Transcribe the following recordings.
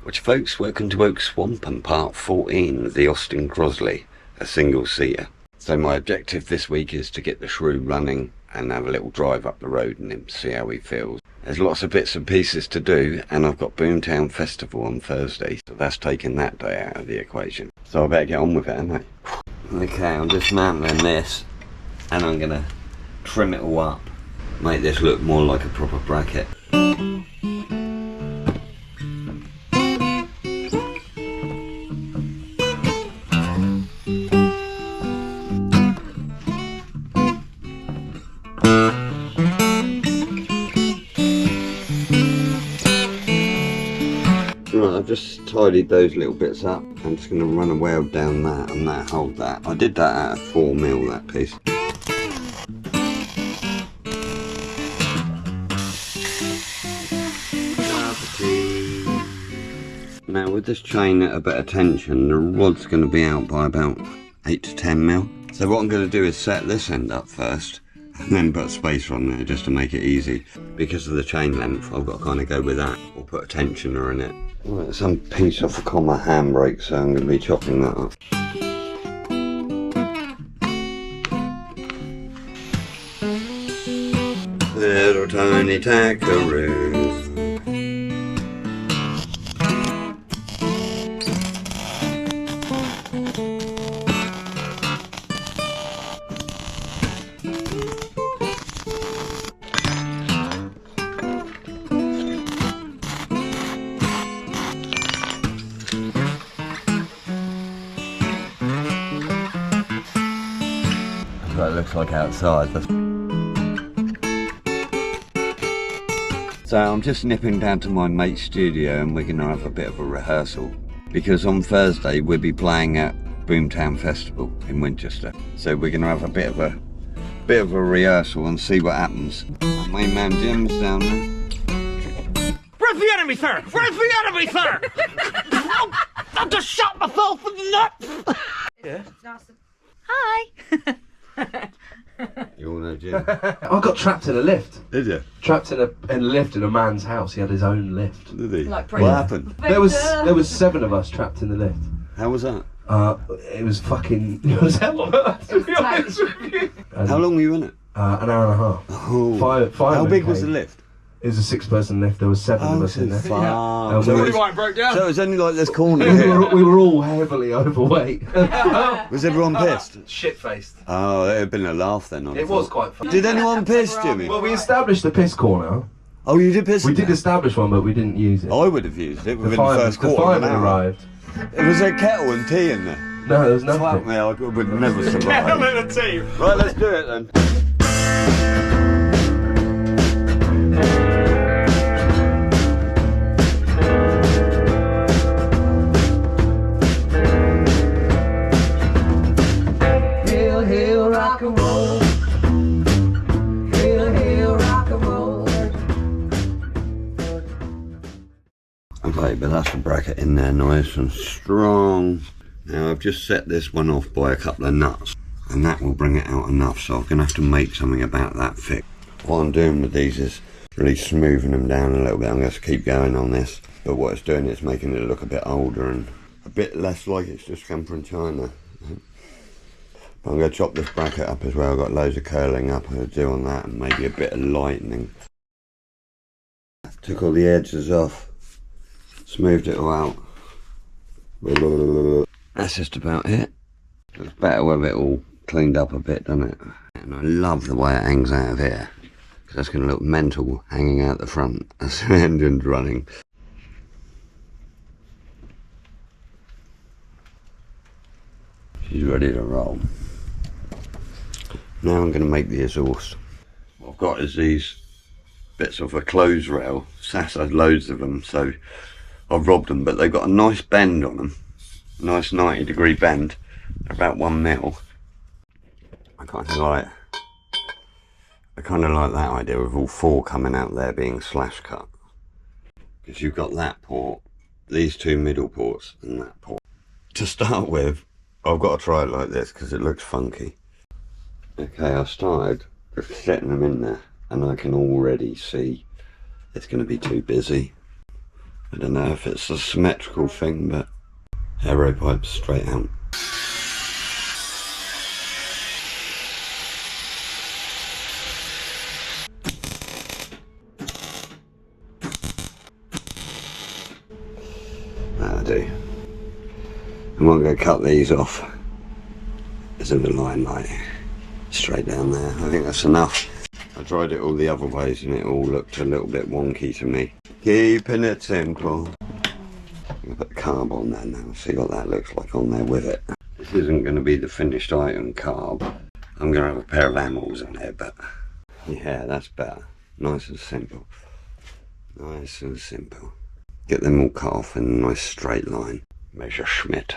Which folks, welcome to Oak Swamp and part 14 of the Austin Crosley, a single-seater. So my objective this week is to get the Shrew running and have a little drive up the road and see how he feels. There's lots of bits and pieces to do, and I've got Boomtown Festival on Thursday, so that's taking that day out of the equation. So I better get on with it, haven't I? Okay, I'm dismantling this and I'm going to trim it all up, make this look more like a proper bracket. Right, I've just tidied those little bits up. I'm just going to run a weld down that and that, hold that. I did that out of 4mm, that piece. Now with this chain at a bit of tension, the rod's going to be out by about 8 to 10mm. So what I'm going to do is set this end up first, and then put a spacer on there just to make it easy. Because of the chain length, I've got to kind of go with that, or put a tensioner in it. Right, some piece off the comma handbrake, so I'm going to be chopping that up. Little tiny tackaroo. That's what it looks like outside. So I'm just nipping down to my mate's studio and we're going to have a bit of a rehearsal. Because on Thursday we'll be playing at Boomtown Festival in Winchester. So we're going to have a bit of a rehearsal and see what happens. My main man Jim's down there. Where's the enemy, sir? Where's the enemy, sir? I've just shot myself in the nuts! Yeah. Hi! You all know Jim? I got trapped in a lift. Did you? Trapped in a lift in a man's house. He had his own lift. Did he? Like what happened? There was 7 of us trapped in the lift. How was that? It was hell on earth, to be honest with you. How long were you in it? An hour and a half. Oh. How big was the lift? It was a 6-person lift. There was 7 of us in there. Far. So it was only like this corner we, here. we were all heavily overweight. Was everyone pissed? Shit-faced. Oh, it had been a laugh then. It was quite fun. Did anyone piss, Jimmy? Well, we established the piss corner. Oh, you did piss? We did establish one, but we didn't use it. I would have used it within the first The quarter of an fireman hour. arrived. Was there kettle and tea in there? No, there was nothing. Fuck me, I would never survive. Kettle and a tea! Right, let's do it then. Rock and roll. Hill, rock and roll. Okay, but that's the bracket in there, nice and strong. Now I've just set this one off by a couple of nuts, and that will bring it out enough, so I'm going to have to make something about that thick. What I'm doing with these is really smoothing them down a little bit. I'm going to keep going on this, but what it's doing is making it look a bit older and a bit less like it's just come from China. I'm going to chop this bracket up as well. I've got loads of curling up to do on that and maybe a bit of lightening. Took all the edges off, smoothed it all out. That's just about it. It's better with it all cleaned up a bit, doesn't it? And I love the way it hangs out of here, because that's going to look mental hanging out the front as the engine's running. She's ready to roll. Now I'm going to make the exhaust. What I've got is these bits of a clothes rail. Sass has loads of them, so I've robbed them, but they've got a nice bend on them. A nice 90-degree bend, about 1mm. I kind of like that idea of all 4 coming out there being slash cut. Because you've got that port, these 2 middle ports, and that port. To start with, I've got to try it like this because it looks funky. Okay, I started with setting them in there and I can already see it's going to be too busy. I don't know if it's a symmetrical thing, but aero pipe's straight out. That'll do. I'm not going to cut these off. There's a line like straight down there. I think that's enough. I tried it all the other ways and it all looked a little bit wonky to me. Keeping it simple. I'm going to put the carb on there now, see what that looks like on there with it. This isn't going to be the finished item carb. I'm going to have a pair of animals in there, but yeah, that's better. Nice and simple. Nice and simple. Get them all cut off in a nice straight line. Measure Schmidt.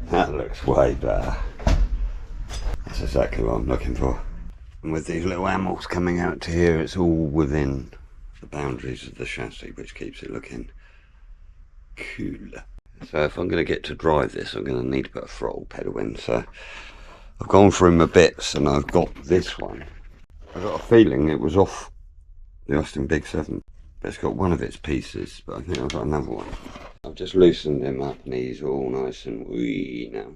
That looks way better. That's exactly what I'm looking for. And with these little animals coming out to here, it's all within the boundaries of the chassis, which keeps it looking cool. So if I'm going to get to drive this, I'm going to need to put a throttle pedal in. So I've gone through my bits and I've got this one. I've got a feeling it was off the Austin Big 7. But it's got one of its pieces, but I think I've got another one. I've just loosened him up and he's all nice and wee now.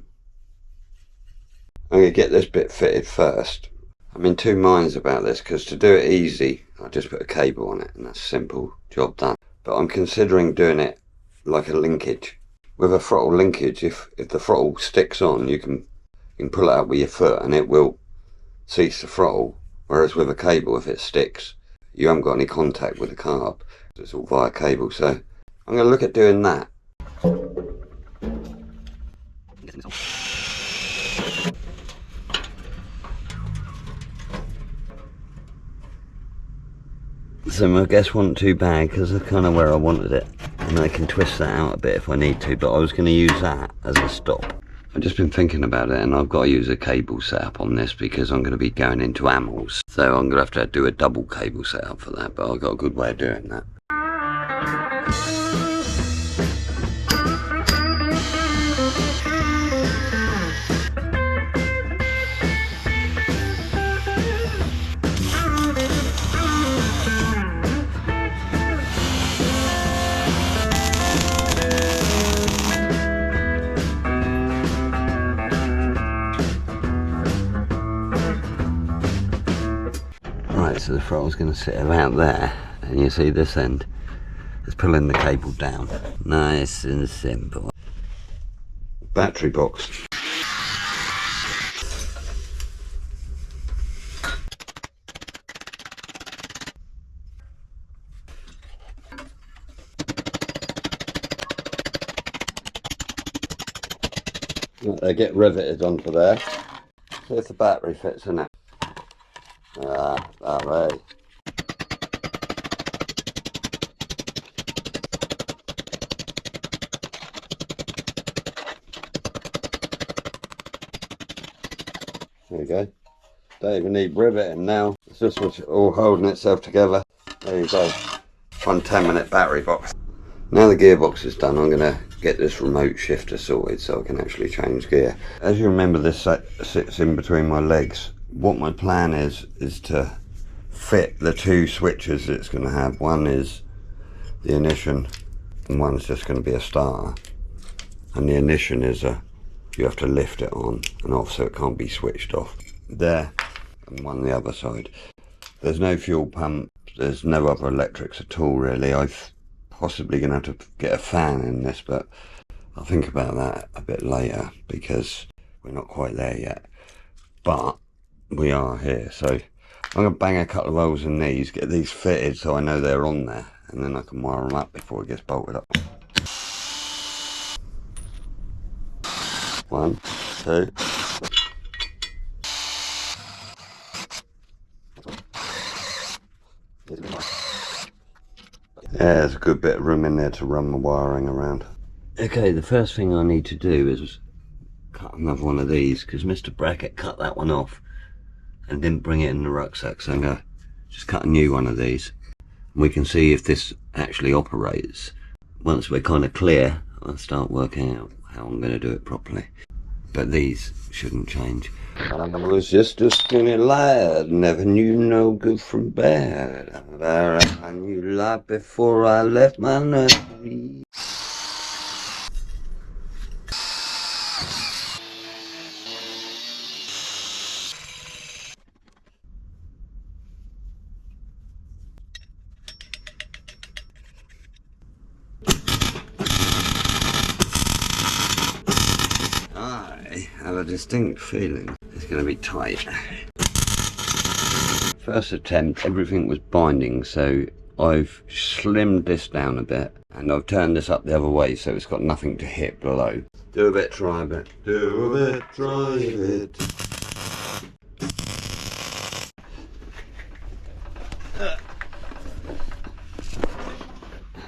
I'm going to get this bit fitted first. I'm in two minds about this because to do it easy, I just put a cable on it and that's simple, job done. But I'm considering doing it like a linkage. With a throttle linkage, if the throttle sticks on, you can pull it out with your foot and it will cease the throttle. Whereas with a cable, if it sticks, you haven't got any contact with the carb. It's all via cable, so I'm going to look at doing that. So my guess wasn't too bad because that's kind of where I wanted it. And I can twist that out a bit if I need to, but I was going to use that as a stop. I've just been thinking about it and I've got to use a cable setup on this because I'm going to be going into animals. So I'm going to have to do a double cable setup for that, but I've got a good way of doing that. Right, so the throttle's going to sit about there, and you see this end is pulling the cable down. Nice and simple. Battery box. They get riveted onto there. See if the battery fits in it. Ah, that way. There you go. Don't even need riveting now. It's just all holding itself together. There you go. 1 10-minute battery box. Now the gearbox is done, I'm going to get this remote shifter sorted so I can actually change gear. As you remember, this sits in between my legs. What my plan is to fit the two switches it's going to have. One is the ignition and one's just going to be a starter. And the ignition is you have to lift it on and off so it can't be switched off. There, and one the other side. There's no fuel pump, there's no other electrics at all really. I'm possibly going to have to get a fan in this, but I'll think about that a bit later because we're not quite there yet. But we are here, so I'm going to bang a couple of holes in these, get these fitted so I know they're on there, and then I can wire them up before it gets bolted up. 1, 2. Yeah, there's a good bit of room in there to run the wiring around. Okay, the first thing I need to do is cut another one of these because Mr. Brackett cut that one off and didn't bring it in the rucksack, so I'm going to just cut a new one of these and we can see if this actually operates. Once we're kind of clear, I'll start working out how I'm going to do it properly. but these shouldn't change. I was just a skinny lad, never knew no good from bad. I knew life before I left my nursery. I have a distinct feeling it's going to be tight. First attempt, everything was binding, so I've slimmed this down a bit and I've turned this up the other way so it's got nothing to hit below. Do a bit, try a bit. Do a bit, try a bit.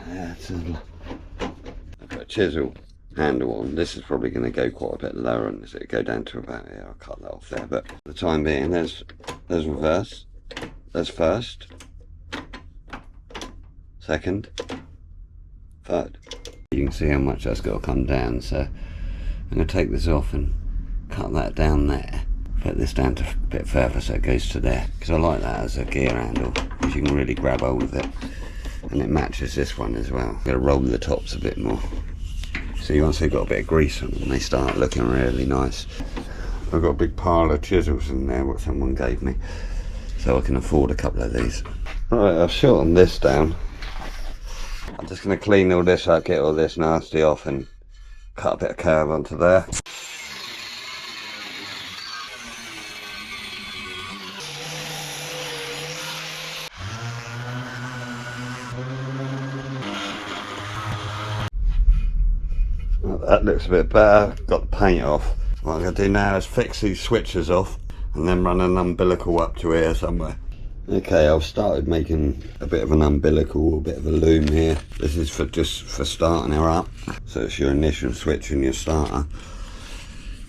That's a... I've got a chisel handle on. This is probably going to go quite a bit lower and it'll go down to about here. I'll cut that off there, but for the time being there's reverse, there's first, second, third. You can see how much that's got to come down, so I'm going to take this off and cut that down there, put this down to a bit further so it goes to there, because I like that as a gear handle because you can really grab hold of it and it matches this one as well. I'm going to roll the tops a bit more. See, once they've got a bit of grease on them, they start looking really nice. I've got a big pile of chisels in there, what someone gave me, so I can afford a couple of these. Right, I've shortened this down. I'm just going to clean all this up, get all this nasty off and cut a bit of curve onto there. That looks a bit better. Got the paint off. What I'm going to do now is fix these switches off and then run an umbilical up to here somewhere. Okay, I've started making a bit of an umbilical, a bit of a loom here. This is just for starting her up. So it's your initial switch and your starter.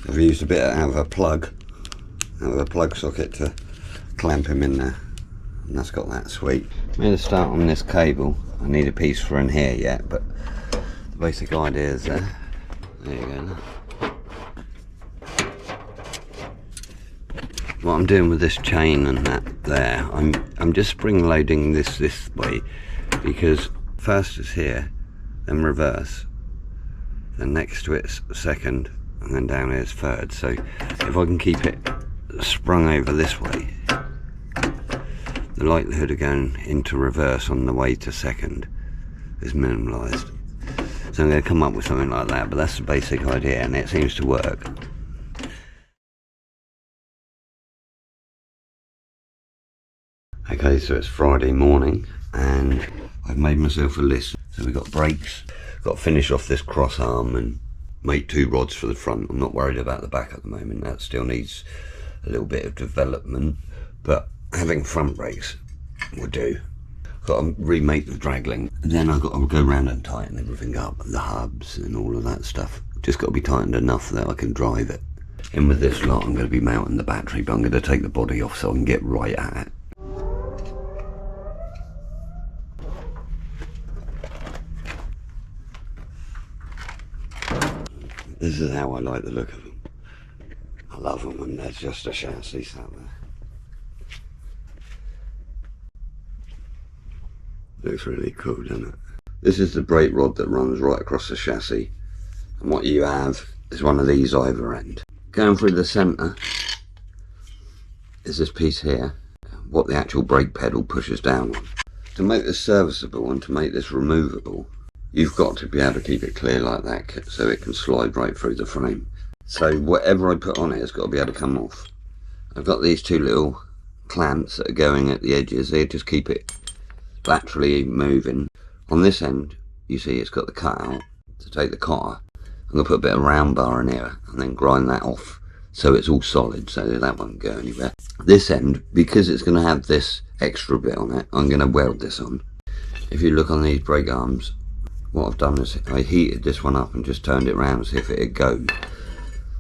I've used a bit out of a plug socket to clamp him in there. And that's got that sweet. Made a start on this cable. I need a piece for in here yet, but the basic idea is there. There you go. What I'm doing with this chain and that there, I'm just spring loading this way, because first is here, then reverse, then next to it's second, and then down here is third. So if I can keep it sprung over this way, the likelihood of going into reverse on the way to second is minimalised. So I'm going to come up with something like that, but that's the basic idea and it seems to work. Okay, so it's Friday morning and I've made myself a list. So we've got brakes, got to finish off this cross arm and make 2 rods for the front. I'm not worried about the back at the moment, that still needs a little bit of development, but having front brakes will do. Got to remake the drag link, and then I've got to go around and tighten everything up, the hubs and all of that stuff. Just got to be tightened enough that I can drive it. In with this lot, I'm going to be mounting the battery, but I'm going to take the body off so I can get right at it. This is how I like the look of them. I love them when there's just a chassis sat there. Looks really cool, doesn't it? This is the brake rod that runs right across the chassis, and what you have is one of these either end. Going through the centre is this piece here, what the actual brake pedal pushes down on. To make this serviceable and to make this removable, you've got to be able to keep it clear like that so it can slide right through the frame. So whatever I put on it has got to be able to come off. I've got these 2 little clamps that are going at the edges. They just keep it laterally moving. On this end, you see it's got the cutout to take the cotter. I'm going to put a bit of round bar in here and then grind that off so it's all solid so that won't go anywhere. This end, because it's going to have this extra bit on it, I'm going to weld this on. If you look on these brake arms, what I've done is I heated this one up and just turned it around to see if it'd go,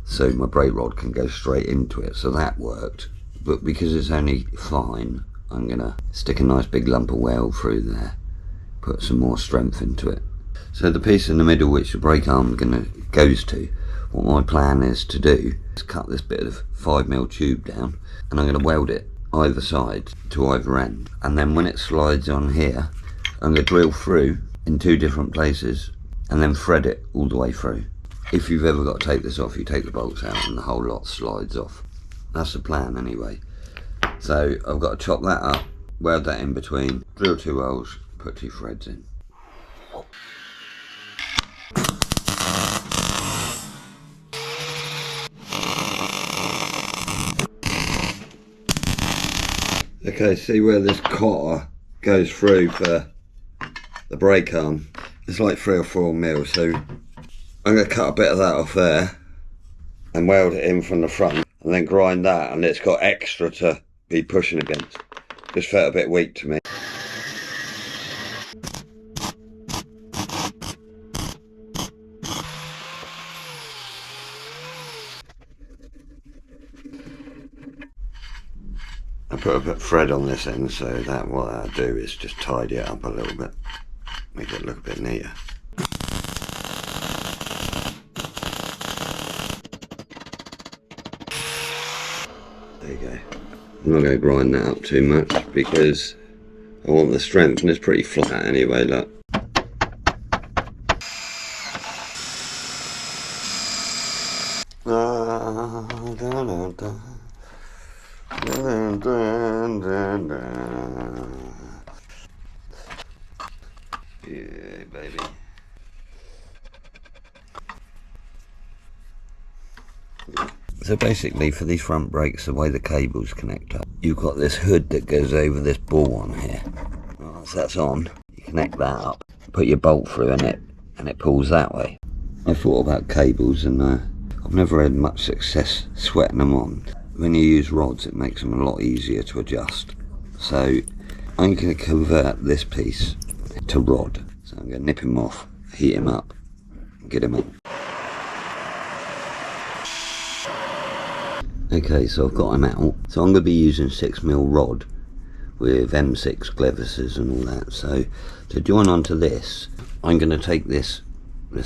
so my brake rod can go straight into it, so that worked. But because it's only fine, I'm going to stick a nice big lump of weld through there, put some more strength into it. So the piece in the middle which the brake arm goes to, what my plan is to do is cut this bit of 5mm tube down, and I'm going to weld it either side to either end, and then when it slides on here, I'm going to drill through in 2 different places and then thread it all the way through. If you've ever got to take this off, you take the bolts out and the whole lot slides off. That's the plan anyway. So I've got to chop that up, weld that in between, drill 2 holes, put 2 threads in. Okay, see where this cotter goes through for the brake arm? It's like 3 or 4mm, so I'm going to cut a bit of that off there and weld it in from the front and then grind that, and it's got extra to be pushing against. Just felt a bit weak to me. I put a bit of thread on this end, so that what I do is just tidy it up a little bit, make it look a bit neater. There you go. I'm not going to grind that up too much because I want the strength, and it's pretty flat anyway, look. Yeah, baby. So basically, for these front brakes, the way the cables connect up, you've got this hood that goes over this ball on here. Once that's on, you connect that up, put your bolt through in it, and it pulls that way. I thought about cables, and I've never had much success sweating them on. When you use rods, it makes them a lot easier to adjust. So I'm going to convert this piece to rod. So I'm going to nip him off, heat him up, and get him on. Okay, so I've got him out. So I'm going to be using 6mm rod with M6 clevises and all that. So to join onto this, I'm going to take this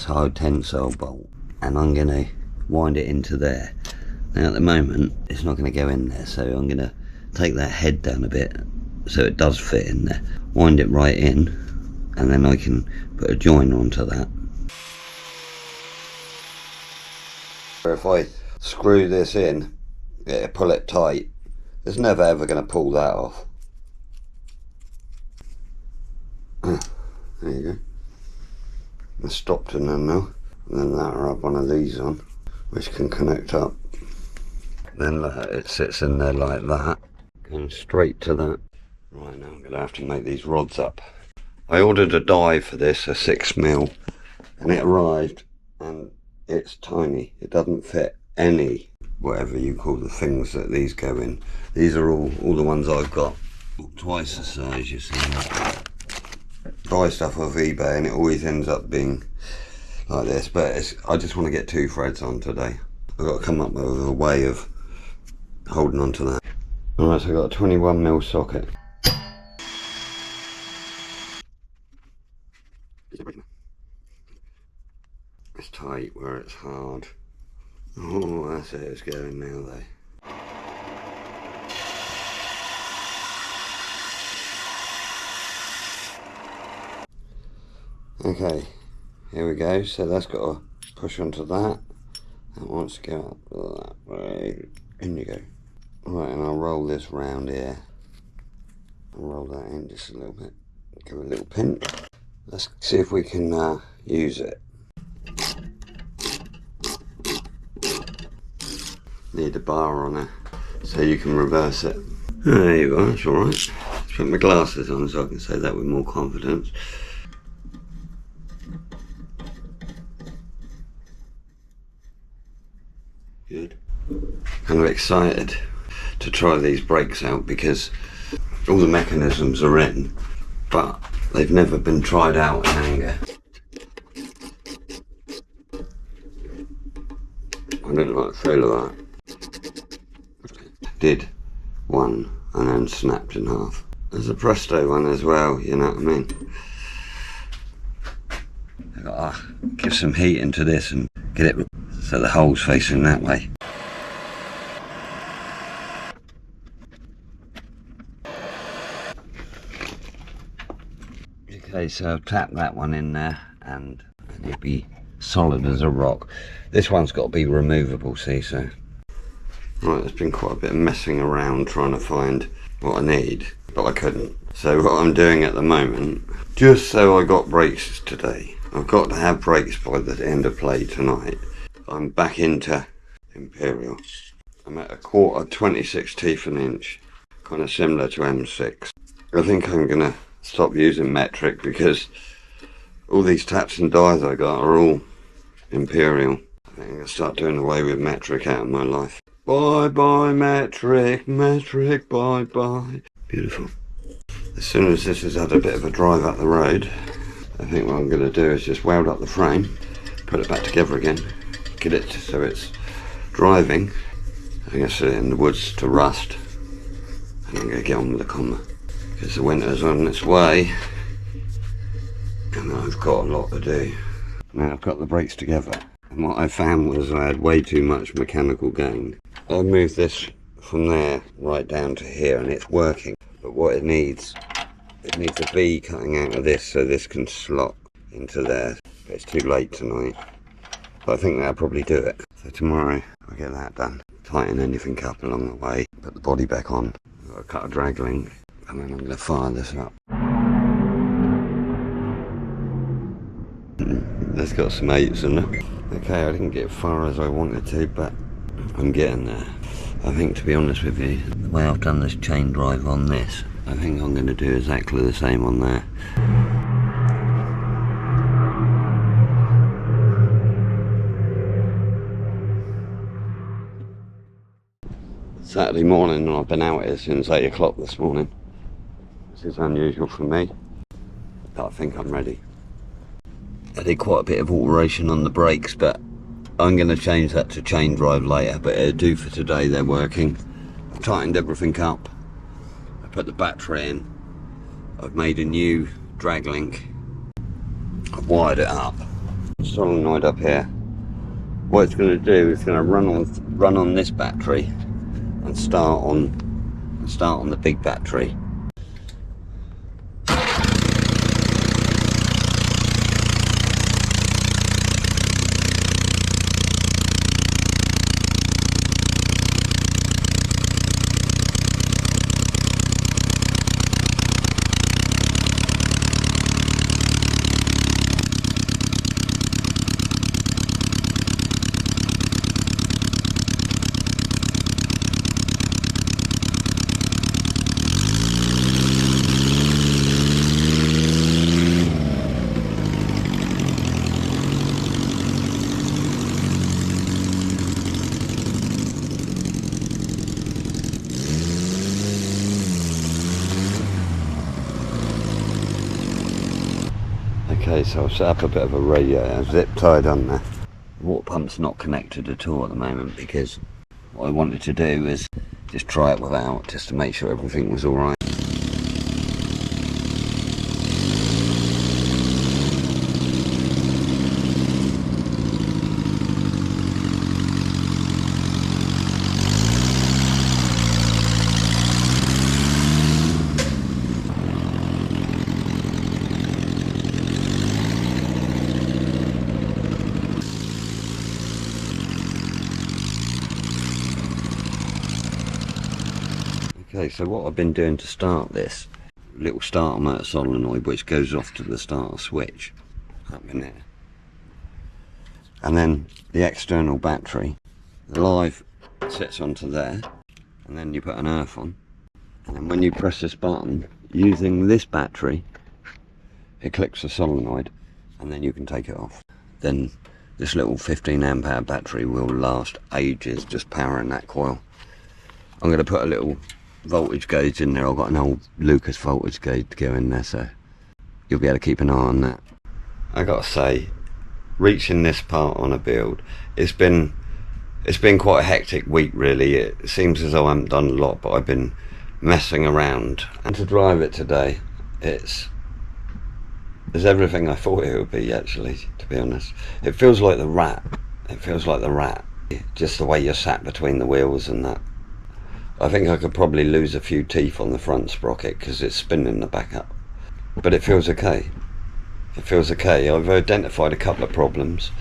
high tensile bolt and I'm going to wind it into there. Now at the moment, it's not going to go in there, so I'm going to take that head down a bit so it does fit in there. Wind it right in, and then I can put a join onto that. If I screw this in, pull it tight, it's never ever going to pull that off. There you go. It's stopped in there now. And then that'll have one of these on, which can connect up. Then it sits in there like that, going straight to that. Right, now I'm going to have to make these rods up. I ordered a die for this, a 6mm, and it arrived, and it's tiny. It doesn't fit any, whatever you call the things that these go in. These are all the ones I've got. Twice the size, you see. Buy stuff off eBay and it always ends up being like this, but I just want to get 2 threads on today. I've got to come up with a way of holding on to that. Alright, so I've got a 21mm socket. It's tight where it's hard. Oh, that's it, it's going now though. Okay, here we go. So that's got to push onto that. That wants to go up that way. In you go. Right, and I'll roll this round here. I'll roll that in just a little bit. Give it a little pinch. Let's see if we can use it. Need a bar on it so you can reverse it. There you go, that's alright. Let's put my glasses on so I can say that with more confidence. Good. Kind of excited to try these brakes out because all the mechanisms are in, but they've never been tried out in anger. I didn't like the feel of that. Did one and then snapped in half. There's a Presto one as well, you know what I mean? I've got to give some heat into this and get it so the hole's facing that way. Okay, so I've tapped that one in there and it'll be solid as a rock. This one's got to be removable, see, so. Right, there's been quite a bit of messing around trying to find what I need, but I couldn't. So what I'm doing at the moment, just so I got brakes today, I've got to have brakes by the end of play tonight. I'm back into Imperial. I'm at a quarter, 26 teeth an inch, kind of similar to M6. I think I'm gonna stop using metric because all these taps and dies I got are all Imperial. I think I'm gonna start doing away with metric out of my life. Bye bye metric, metric, bye bye. Beautiful. As soon as this has had a bit of a drive up the road, I think what I'm going to do is just weld up the frame, put it back together again, get it so it's driving. I'm going to sit it in the woods to rust, and I'm going to get on with the comma because the winter's on its way and I've got a lot to do. Now I've got the brakes together, and what I found was I had way too much mechanical gain. I moved this from there right down to here and it's working, but what it needs a V cutting out of this so this can slot into there, but it's too late tonight. But I think that'll probably do it. So tomorrow I'll get that done, tighten anything up along the way, put the body back on, I'll cut a drag link, and then I'm going to fire this up. That's got some 8s in it. Okay, I didn't get as far as I wanted to, but I'm getting there. I think, to be honest with you, the way I've done this chain drive on this, I think I'm going to do exactly the same on there. Saturday morning, and I've been out here since 8 o'clock this morning. This is unusual for me, but I think I'm ready. I did quite a bit of alteration on the brakes, but I'm going to change that to chain drive later, but it'll do for today. They're working. I've tightened everything up. I put the battery in. I've made a new drag link. I've wired it up. Solenoid up here. What it's going to do is going to run on this battery and start on the big battery. Okay, so I've set up a bit of a radiator, zip tied on there. The water pump's not connected at all at the moment because what I wanted to do is just try it without, just to make sure everything was alright. Okay, so what I've been doing to start this, little starter motor solenoid which goes off to the starter switch up in there. And then the external battery, the live sits onto there, and then you put an earth on. And then when you press this button, using this battery, it clicks the solenoid, and then you can take it off. Then this little 15 amp hour battery will last ages just powering that coil. I'm going to put a little voltage gauge in there. I've got an old Lucas voltage gauge to go in there, so you'll be able to keep an eye on that. I gotta say, reaching this part on a build, it's been quite a hectic week really. It seems as though I haven't done a lot, but I've been messing around, and to drive it today, it's everything I thought it would be, actually, to be honest. It feels like the Rat It feels like the rat, just the way you're sat between the wheels and that. I think I could probably lose a few teeth on the front sprocket because it's spinning the back up. But it feels okay. It feels okay. I've identified a couple of problems.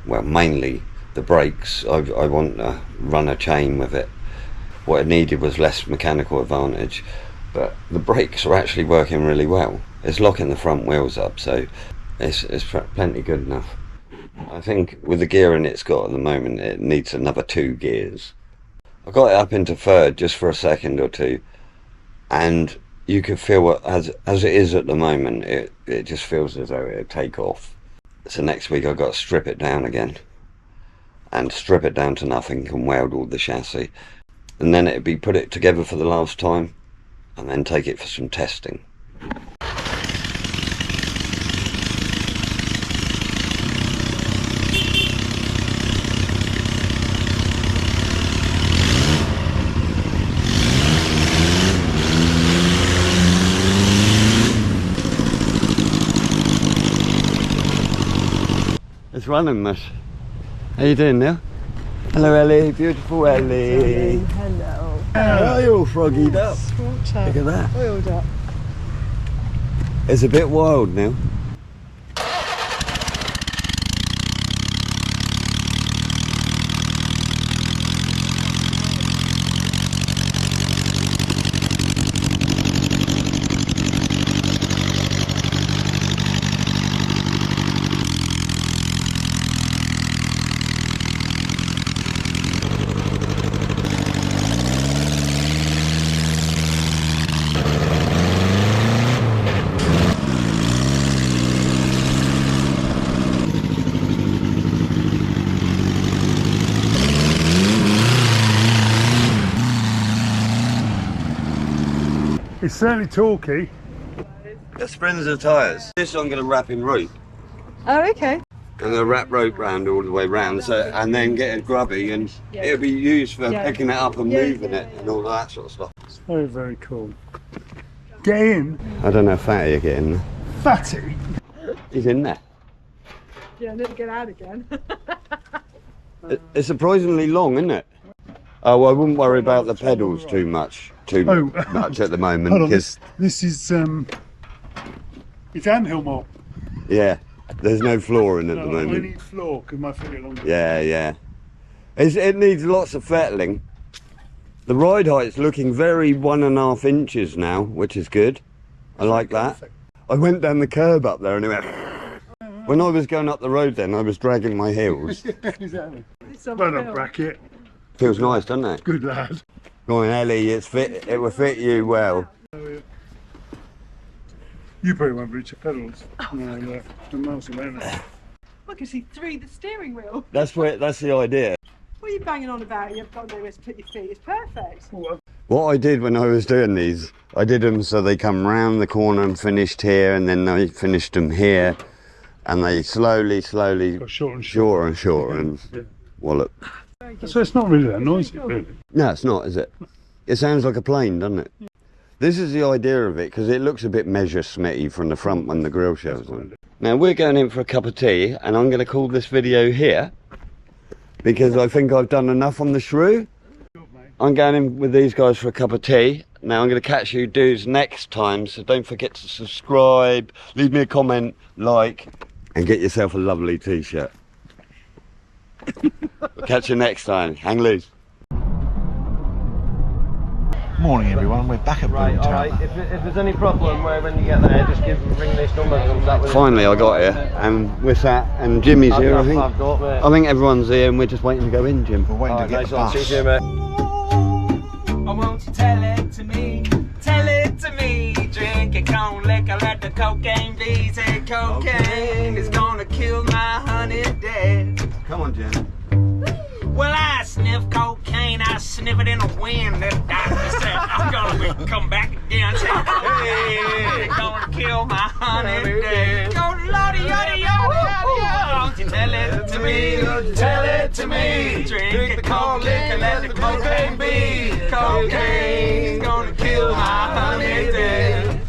Well, mainly the brakes. I want to run a chain with it. What it needed was less mechanical advantage, but the brakes are actually working really well. It's locking the front wheels up, so it's plenty good enough. I think with the gearing it's got at the moment, it needs another 2 gears. I got it up into third just for a second or two, and you can feel as it is at the moment, it just feels as though it'd take off. So next week I've got to strip it down again, and strip it down to nothing and weld all the chassis, and then it'd be put it together for the last time, and then take it for some testing. It's running, miss. How you doing now? Hello, Ellie. Beautiful Ellie. Hello. Oh, you're all froggied up. Look at that. Oiled up. It's a bit wild now. It's certainly talky. The springs are tyres. This I'm going to wrap in rope. Oh, okay. I'm going to wrap rope round all the way round, so, and then get it grubby, and it'll be used for picking it up and moving it and all that sort of stuff. It's very, very cool. Get in. I don't know if Fatty will get in there. Fatty. He's in there. Yeah, never get out again. It's surprisingly long, isn't it? Oh, well, I wouldn't worry about the pedals too much at the moment. Hold on, Because this is it's anthill malt. yeah, there's no floor in at the I moment. need floor because my feet are longer. Yeah. It needs lots of fettling. The ride height's looking very 1.5 inches now, which is good. I like that. I went down the curb up there and it went. When I was going up the road then, I was dragging my heels. Exactly. Well done, bracket. Feels nice, doesn't it? Good lad. Go on, Ellie, it will fit you well. You probably won't reach the pedals. No, the miles around it. I can see through the steering wheel. That's the idea. What are you banging on about? You've got nowhere to put your feet. It's perfect. What I did when I was doing these, I did them so they come round the corner and finished here, and then I finished them here, and they slowly Got shorter and shorter and wallop. So it's not really that noisy, really. No, it's not, is it? It sounds like a plane, doesn't it? This is the idea of it, because it looks a bit Messerschmitty from the front when the grill shows on. Now we're going in for a cup of tea, and I'm going to call this video here, because I think I've done enough on the Shrew. I'm going in with these guys for a cup of tea. Now I'm going to catch you dudes next time, so don't forget to subscribe, leave me a comment, like, and get yourself a lovely t-shirt. We'll catch you next time. Hang loose. Morning everyone, we're back at Boomtown. Alright, if there's any problem when you get there, just ring this number and comes out with Finally I got here, and we're sat, and Jimmy's here, I think. I think everyone's here, and we're just waiting to go in, Jim. We're waiting to get the bus. See you, mate. Oh, won't you tell it to me? Tell it to me. Drinking corn liquor, let the cocaine be. Say cocaine is gonna kill my honey dead. Come on, Jim. Well, I sniff cocaine, I sniff it in the wind. The doctor said I'm gonna come back again. Say, hey, it's gonna kill my honey dead. Go lordy, yada, yada. Won't you tell it to me? Tell it to me. Drink the corn liquor, let the cocaine be. Cocaine's gonna kill my honey dead.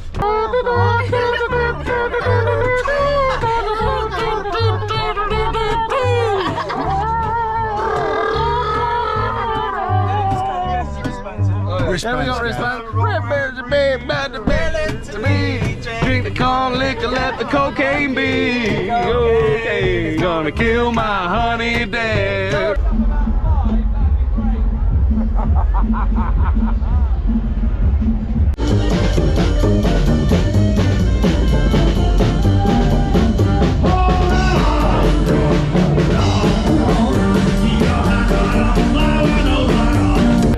Wristbands. Yeah, we got wristbands. Wristbands are big, bad to belly to me. Drink the corn liquor, let the cocaine be. Okay, gonna kill my honey dead.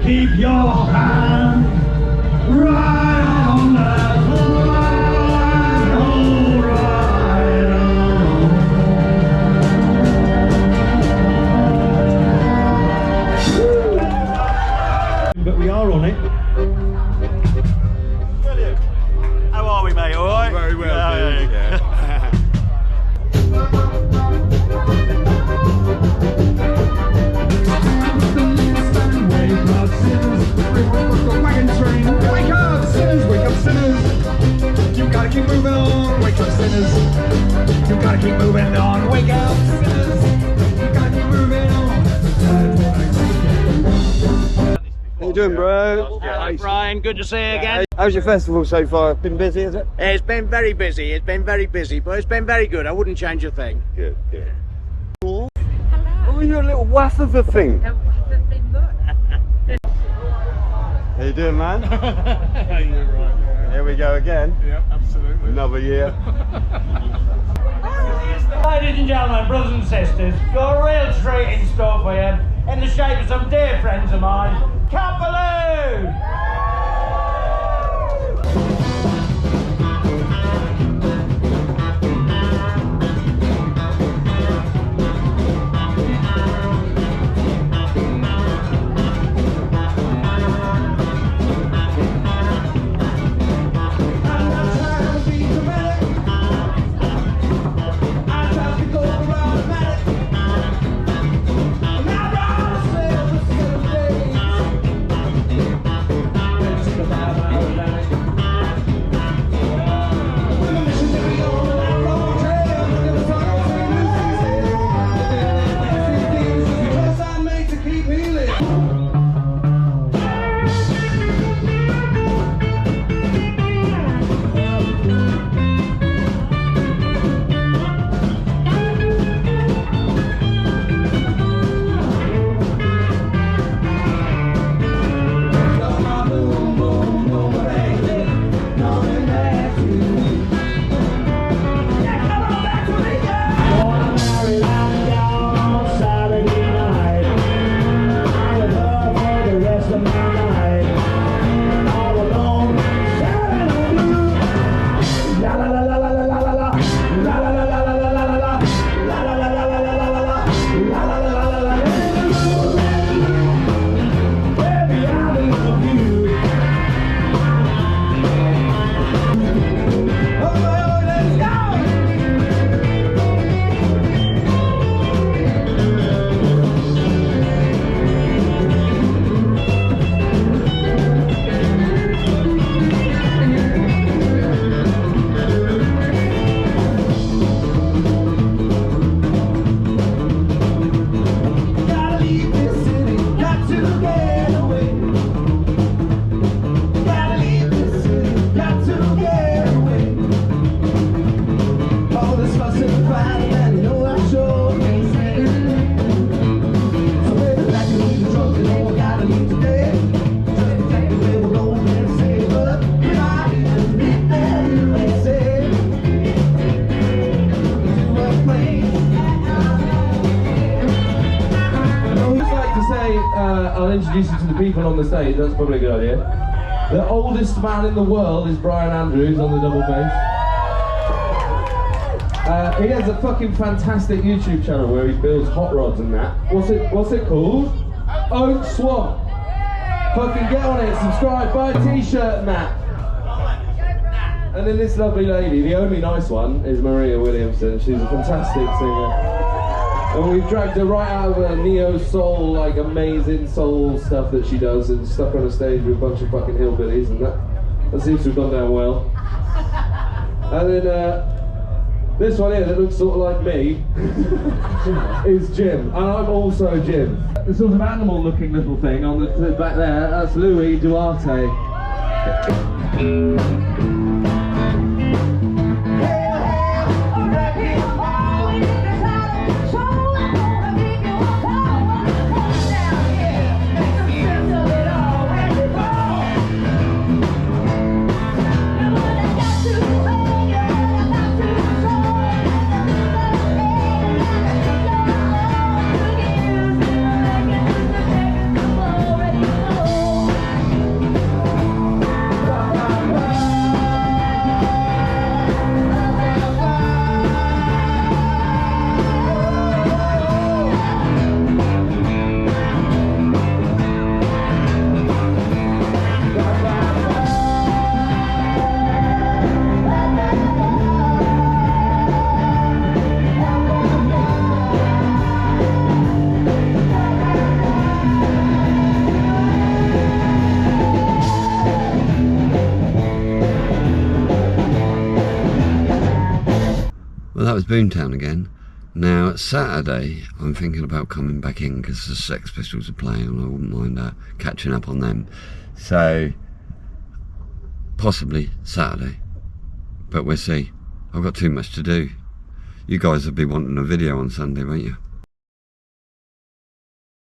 Keep your hand right on that line, oh, right on. But we are on it. Brilliant. How are we, mate? All right? Very well, dude. Yeah. Wake up, sinners, wake up, sinners. You gotta keep moving on, wake up, sinners. You gotta keep moving on, wake up, sinners. You gotta keep moving on. How you doing, bro? Hello, Brian. Good to see you again. How's your festival so far? Been busy, is it? It's been very busy. It's been very busy, but it's been very good. I wouldn't change a thing. Good, good. Hello. Oh, you're a little waff of a thing. How you doing, man? You're right. Here we go again. Yeah, absolutely. Another year. Ladies and gentlemen, brothers and sisters, got a real treat in store for you, in the shape of some dear friends of mine, Capaloo! I'll introduce you to the people on the stage, that's probably a good idea. The oldest man in the world is Bryan Andrews on the double bass. He has a fucking fantastic YouTube channel where he builds hot rods and that. What's it called? Oak Swamp. Fucking get on it, subscribe, buy a t-shirt and that. And then this lovely lady, the only nice one, is Maria Williamson. She's a fantastic singer. And we've dragged her right out of her neo-soul, like amazing soul stuff that she does, and stuck her on a stage with a bunch of fucking hillbillies, and that seems to have gone down well. And then This one here that looks sort of like me is Jim, and I'm also Jim. The sort of animal looking little thing on the back there, that's Louis Duarte. Well, that was Boomtown again. Now, Saturday, I'm thinking about coming back in because the Sex Pistols are playing and I wouldn't mind catching up on them. So, possibly Saturday. But we'll see. I've got too much to do. You guys will be wanting a video on Sunday, won't you?